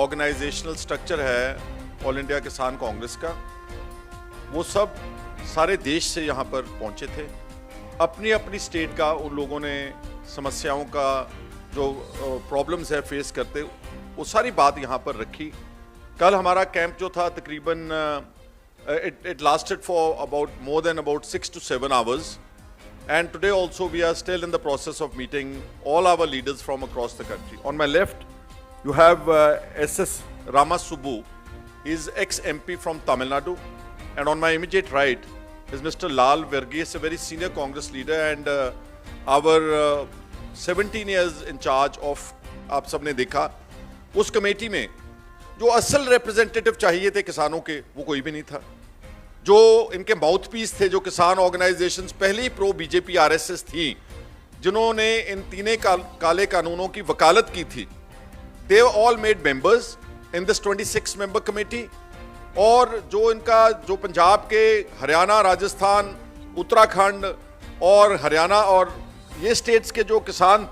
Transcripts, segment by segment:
Organisational structure है all India किसान कांग्रेस का, वो सब सारे देश से यहाँ पर पहुँचे थे। अपनी अपनी स्टेट का उन लोगों ने समस्याओं का जो प्रॉब्लम्स है फेस करते, वो सारी बात यहाँ पर रखी। कल हमारा कैंप जो था तकरीबन it lasted for more than 6 to 7 hours, and today also we are still in the process of meeting all our leaders from across the country. On my left you have SS Ramasubbu. He is ex-MP from Tamil Nadu, and on my immediate right is Mr. Lal Verghese, a very senior Congress leader and our 17 years in charge of, आप सबने देखा उस committee में जो असल representative चाहिए थे किसानों के, वो कोई भी नहीं था। जो इनके माउथ पीस थे, जो किसान ऑर्गेनाइजेशंस पहले ही प्रो बीजेपी आरएसएस थी, जिन्होंने इन तीनों काले कानूनों की वकालत की थी, they all made members in this 26 member committee. और जो इनका जो पंजाब के, हरियाणा, राजस्थान, उत्तराखंड और हरियाणा और ये स्टेट्स के जो किसान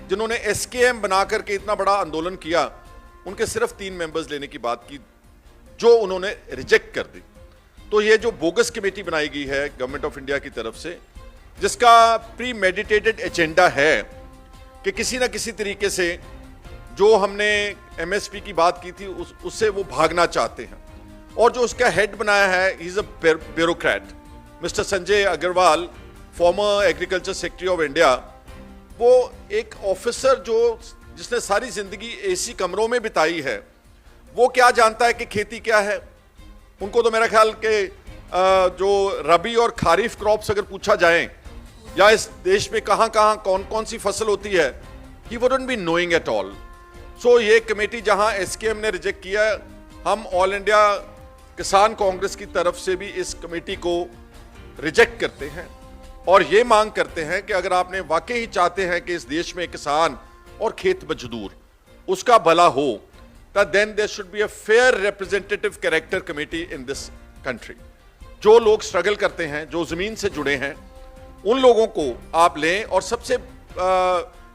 जिन्होंने एसकेएम बना करके इतना बड़ा आंदोलन किया, उनके सिर्फ 3 मेंबर्स लेने की बात की, जो उन्होंने रिजेक्ट कर दी। तो ये जो बोगस कमेटी बनाई गई है गवर्नमेंट ऑफ इंडिया की तरफ से, जिसका प्री मेडिटेटेड एजेंडा है कि किसी ना किसी तरीके से जो हमने एमएसपी की बात की थी उससे वो भागना चाहते हैं। और जो उसका हेड बनाया है, he is a bureaucrat, mister Sanjay Agrawal, former agriculture secretary of India. वो एक ऑफिसर जिसने सारी जिंदगी एसी कमरों में बिताई है, वो क्या जानता है कि खेती क्या है? उनको तो मेरा ख्याल कि जो रबी और खारिफ क्रॉप्स अगर पूछा जाए, या इस देश में कहां कहां कौन कौन सी फसल होती है, he wouldn't be knowing at all. So ये कमेटी जहां एसकेएम ने रिजेक्ट किया, हम ऑल इंडिया किसान कांग्रेस की तरफ से भी इस कमेटी को रिजेक्ट करते हैं और ये मांग करते हैं कि अगर आपने वाकई ही चाहते हैं कि इस देश में किसान और खेत मजदूर उसका भला हो, then there should be a fair representative character committee in this country. जो लोग स्ट्रगल करते हैं, जो जमीन से जुड़े हैं, उन लोगों को आप लें। और सबसे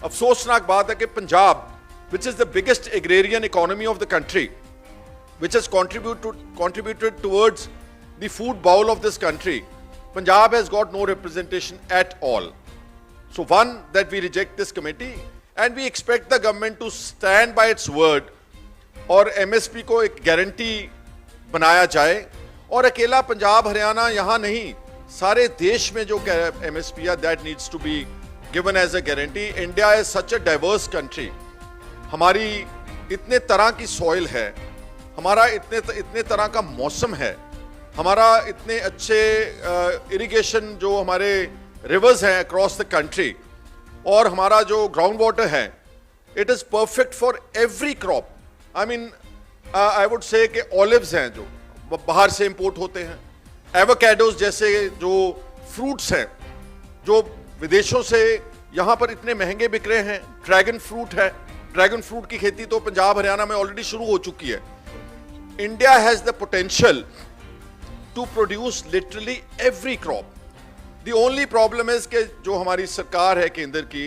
अफसोसनाक बात है कि Punjab, which is the biggest agrarian economy of the country, which has contributed towards the food bowl of this country, Punjab has got no representation at all. So one, that we reject this committee and we expect the government to stand by its word और MSP को एक guarantee बनाया जाए। और अकेला पंजाब हरियाणा यहाँ नहीं, सारे देश में जो एमएसपी है, that needs to be given as a guarantee. India is such a diverse country, हमारी इतने तरह की सॉइल है, हमारा इतने तरह का मौसम है, हमारा इतने अच्छे इरिगेशन जो हमारे रिवर्स हैं अक्रॉस द कंट्री, और हमारा जो ग्राउंड वाटर है, it is perfect for every crop. I mean I would say कि ऑलिव्स हैं जो बाहर से इंपोर्ट होते हैं, एवोकाडोस जैसे जो फ्रूट्स हैं जो विदेशों से यहाँ पर इतने महंगे बिक रहे हैं, ड्रैगन फ्रूट है, ड्रैगन फ्रूट की खेती तो पंजाब हरियाणा में ऑलरेडी शुरू हो चुकी है। India has the potential to produce literally every crop. The only problem is कि जो हमारी सरकार है केंद्र की,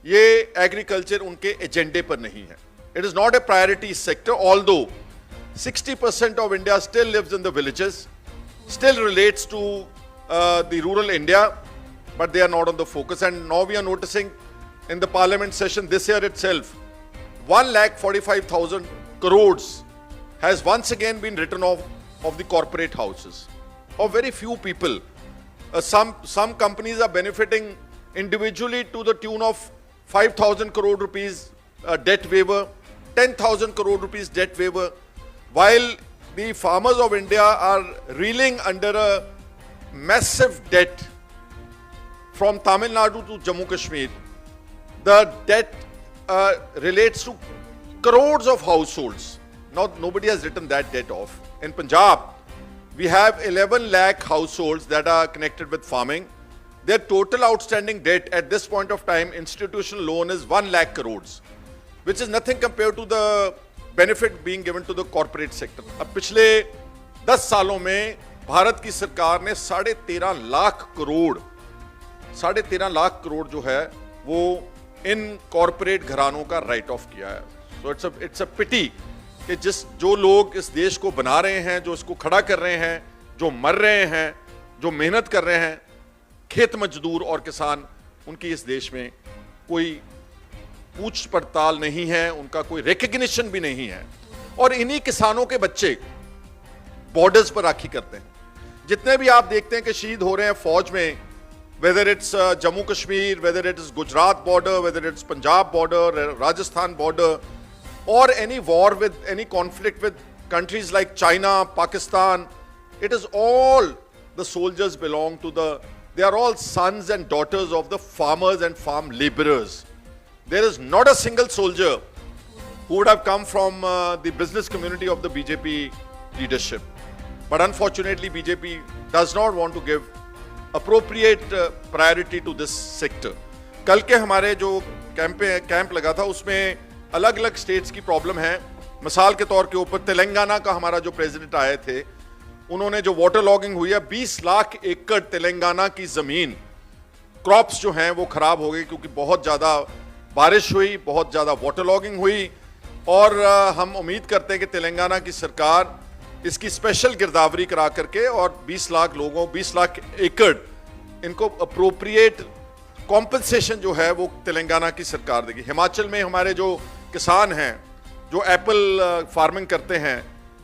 ये एग्रीकल्चर उनके एजेंडे पर नहीं है। It is not a priority sector, although 60% of India still lives in the villages, still relates to the rural India, but they are not on the focus. And now we are noticing in the parliament session this year itself, 1,45,000 crores has once again been written off of the corporate houses of very few people. Some companies are benefiting individually to the tune of 5,000 crore rupees debt waiver, 10,000 crore rupees debt waiver, while the farmers of India are reeling under a massive debt from Tamil Nadu to Jammu Kashmir. The debt relates to crores of households. Now nobody has written that debt off. In Punjab, we have 11 lakh households that are connected with farming. Their total outstanding debt at this point of time, institutional loan, is 1 lakh crores, which is nothing compared to the benefit being given to the corporate sector. अब पिछले 10 सालों में भारत की सरकार ने 13.5 लाख करोड़ जो है वो इन कॉर्पोरेट घरानों का राइट ऑफ किया है। सो इट्स अ पिटी कि जो लोग इस देश को बना रहे हैं, जो इसको खड़ा कर रहे हैं, जो मर रहे हैं, जो मेहनत कर रहे हैं, खेत मजदूर और किसान, उनकी इस देश में कोई पूछ पड़ताल नहीं है, उनका कोई रिकग्निशन भी नहीं है। और इन्हीं किसानों के बच्चे बॉर्डर्स पर राखी करते हैं। जितने भी आप देखते हैं कि शहीद हो रहे हैं फौज में, whether it's Jammu Kashmir, whether it is Gujarat border, whether it's Punjab border, Rajasthan border, और any war with any conflict with countries like China, Pakistan, it is all the soldiers belong to they are all sons and daughters of the farmers and farm laborers. There is not a single soldier who would have come from the business community of the BJP leadership. But unfortunately, BJP does not want to give appropriate priority to this sector. कल के हमारे जो camp लगा था उसमें अलग अलग states की प्रॉब्लम है। मिसाल के तौर के ऊपर तेलंगाना का हमारा जो प्रेसिडेंट आए थे, उन्होंने जो वाटर लॉगिंग हुई है, 20 लाख एकड़ तेलंगाना की जमीन, क्रॉप्स जो हैं वो खराब हो गई क्योंकि बहुत ज़्यादा बारिश हुई, बहुत ज़्यादा वाटर लॉगिंग हुई। और हम उम्मीद करते हैं कि तेलंगाना की सरकार इसकी स्पेशल गिरदावरी करा करके और 20 लाख लोगों, 20 लाख एकड़, इनको अप्रोप्रिएट कॉम्पनसेशन जो है वो तेलंगाना की सरकार देगी। हिमाचल में हमारे जो किसान हैं, जो एप्पल फार्मिंग करते हैं,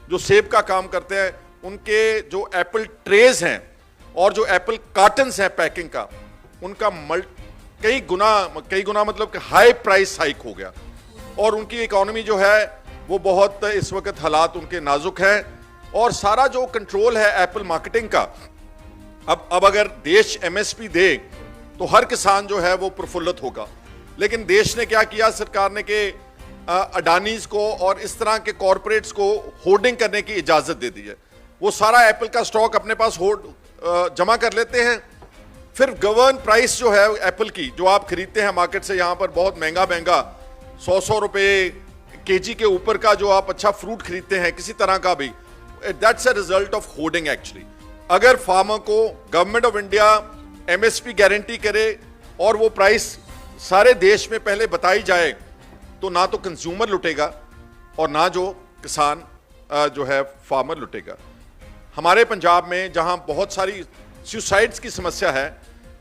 जो सेब का काम करते हैं, उनके जो एप्पल ट्रेज हैं और जो एप्पल कार्टन्स हैं पैकिंग का, उनका कई गुना मतलब कि हाई प्राइस हाइक हो गया। और उनकी इकोनॉमी जो है वो बहुत इस वक्त हालात उनके नाजुक हैं। और सारा जो कंट्रोल है एप्पल मार्केटिंग का, अब अगर देश एमएसपी दे तो हर किसान जो है वो प्रफुल्लित होगा। लेकिन देश ने क्या किया, सरकार ने कि अडानीज को और इस तरह के कॉरपोरेट्स को होर्डिंग करने की इजाजत दे दी है। वो सारा एप्पल का स्टॉक अपने पास जमा कर लेते हैं। फिर गवर्न प्राइस जो है एप्पल की, जो आप खरीदते हैं मार्केट से, यहाँ पर बहुत महंगा 100 रुपए केजी के ऊपर का जो आप अच्छा फ्रूट खरीदते हैं किसी तरह का भी, that's a result of hoarding actually. अगर फार्मर को government of India MSP guarantee करे और वो प्राइस सारे देश में पहले बताई जाए, तो ना तो कंज्यूमर लुटेगा और ना जो किसान जो है फार्मर लुटेगा। हमारे पंजाब में जहां बहुत सारी सुसाइड्स की समस्या है,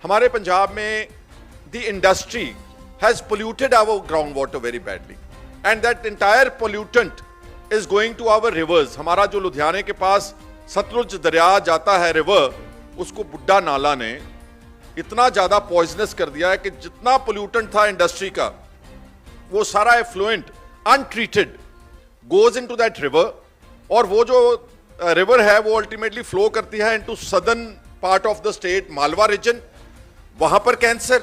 हमारे पंजाब में the industry has polluted our ground water very badly and that entire pollutant is going to our rivers. हमारा जो लुधियाने के पास सतलुज दरिया जाता है रिवर, उसको बुड्ढा नाला ने इतना ज्यादा पॉइजनस कर दिया है कि जितना पोल्यूटेंट था इंडस्ट्री का, वो सारा effluent untreated goes into that river. और वो जो रिवर है वो अल्टीमेटली फ्लो करती है into southern part of the state, Malwa region, वहां पर कैंसर,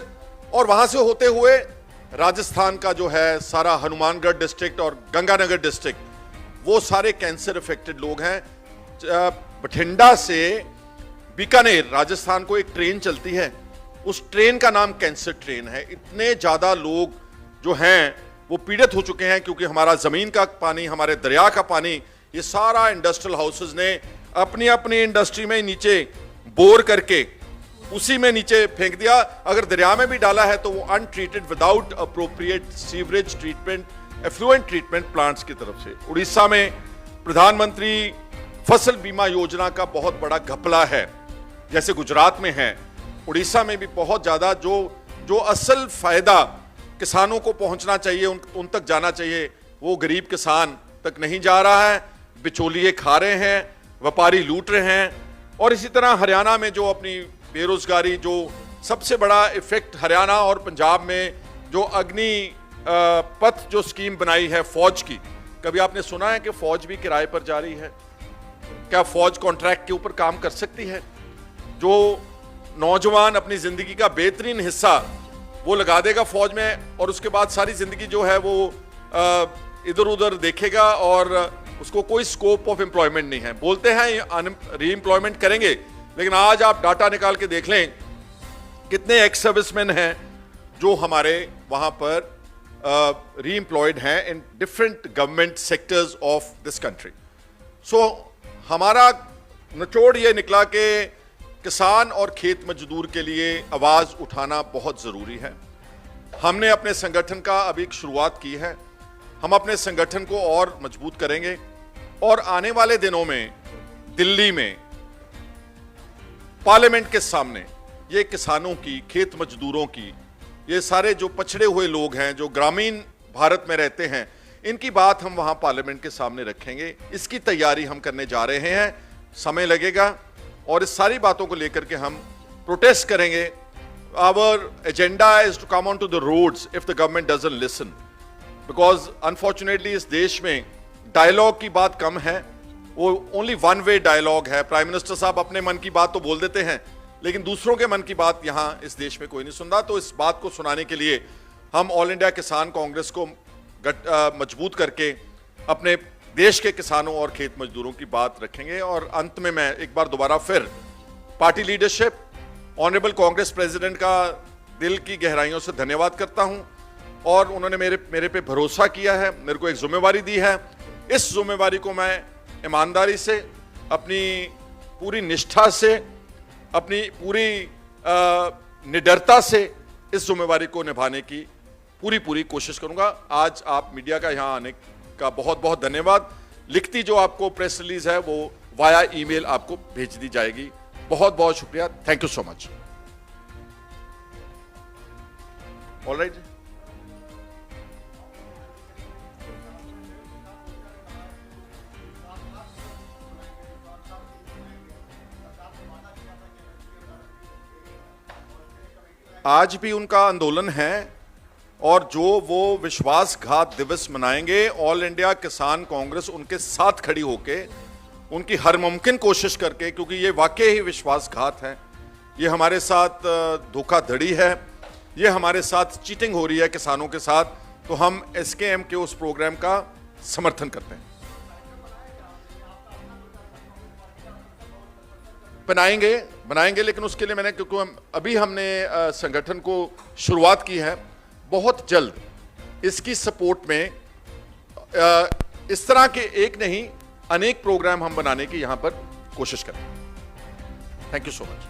और वहां से होते हुए राजस्थान का जो है सारा हनुमानगढ़ डिस्ट्रिक्ट और गंगानगर डिस्ट्रिक्ट, वो सारे कैंसर इफेक्टेड लोग हैं। बठिंडा से बीकानेर राजस्थान को एक ट्रेन चलती है, उस ट्रेन का नाम कैंसर ट्रेन है। इतने ज्यादा लोग जो हैं वो पीड़ित हो चुके हैं क्योंकि हमारा जमीन का पानी, हमारे दरिया का पानी, ये सारा इंडस्ट्रियल हाउसेस ने अपनी अपनी इंडस्ट्री में नीचे बोर करके उसी में नीचे फेंक दिया। अगर दरिया में भी डाला है तो वो untreated, without appropriate sewerage treatment, effluent treatment plants की तरफ से। उड़ीसा में प्रधानमंत्री फसल बीमा योजना का बहुत बड़ा घपला है, जैसे गुजरात में है, उड़ीसा में भी बहुत ज्यादा जो असल फायदा किसानों को पहुंचना चाहिए, उन तक जाना चाहिए, वो गरीब किसान तक नहीं जा रहा है। बिचौलिए खा रहे हैं, व्यापारी लूट रहे हैं। और इसी तरह हरियाणा में जो अपनी बेरोजगारी, जो सबसे बड़ा इफेक्ट हरियाणा और पंजाब में जो अग्नि पथ जो स्कीम बनाई है फौज की, कभी आपने सुना है कि फौज भी किराए पर जा रही है? क्या फौज कॉन्ट्रैक्ट के ऊपर काम कर सकती है? जो नौजवान अपनी जिंदगी का बेहतरीन हिस्सा वो लगा देगा फौज में और उसके बाद सारी जिंदगी जो है वो इधर उधर देखेगा और उसको कोई स्कोप ऑफ एम्प्लॉयमेंट नहीं है। बोलते हैं री एम्प्लॉयमेंट करेंगे, लेकिन आज आप डाटा निकाल के देख लें कितने एक्स सर्विसमैन हैं जो हमारे वहां पर री एम्प्लॉयड हैं in different government sectors of this country. So हमारा निचोड़ ये निकला कि किसान और खेत मजदूर के लिए आवाज उठाना बहुत जरूरी है। हमने अपने संगठन का अभी एक शुरुआत की है। हम अपने संगठन को और मजबूत करेंगे और आने वाले दिनों में दिल्ली में पार्लियामेंट के सामने ये किसानों की, खेत मजदूरों की, ये सारे जो पछड़े हुए लोग हैं, जो ग्रामीण भारत में रहते हैं, इनकी बात हम वहां पार्लियामेंट के सामने रखेंगे। इसकी तैयारी हम करने जा रहे हैं, समय लगेगा और इस सारी बातों को लेकर के हम प्रोटेस्ट करेंगे। Our agenda is to come on to the roads if the government doesn't listen, because unfortunately इस देश में डायलॉग की बात कम है, वो ओनली वन वे डायलॉग है। प्राइम मिनिस्टर साहब अपने मन की बात तो बोल देते हैं, लेकिन दूसरों के मन की बात यहां इस देश में कोई नहीं सुनता। तो इस बात को सुनाने के लिए हम ऑल इंडिया किसान कांग्रेस को मजबूत करके अपने देश के किसानों और खेत मजदूरों की बात रखेंगे। और अंत में मैं एक बार दोबारा फिर party leadership, honourable Congress president का दिल की गहराइयों से धन्यवाद करता हूं और उन्होंने मेरे पे भरोसा किया है, मेरे को एक जिम्मेवारी दी है। इस जिम्मेवारी को मैं ईमानदारी से, अपनी पूरी निष्ठा से, अपनी पूरी निडरता से इस जिम्मेवारी को निभाने की पूरी कोशिश करूंगा। आज आप मीडिया का यहां आने का बहुत बहुत धन्यवाद। लिखती जो आपको प्रेस रिलीज है वो वाया ईमेल आपको भेज दी जाएगी। बहुत बहुत शुक्रिया, thank you so much. Alright, आज भी उनका आंदोलन है और जो वो विश्वासघात दिवस मनाएंगे, ऑल इंडिया किसान कांग्रेस उनके साथ खड़ी होके, उनकी हर मुमकिन कोशिश करके, क्योंकि ये वाकई ही विश्वासघात है, ये हमारे साथ धोखाधड़ी है, ये हमारे साथ चीटिंग हो रही है किसानों के साथ, तो हम एसकेएम के उस प्रोग्राम का समर्थन करते हैं। बनाएंगे, लेकिन उसके लिए क्योंकि हमने संगठन को शुरुआत की है, बहुत जल्द इसकी सपोर्ट में इस तरह के एक नहीं अनेक प्रोग्राम हम बनाने की यहां पर कोशिश करें। Thank you so much.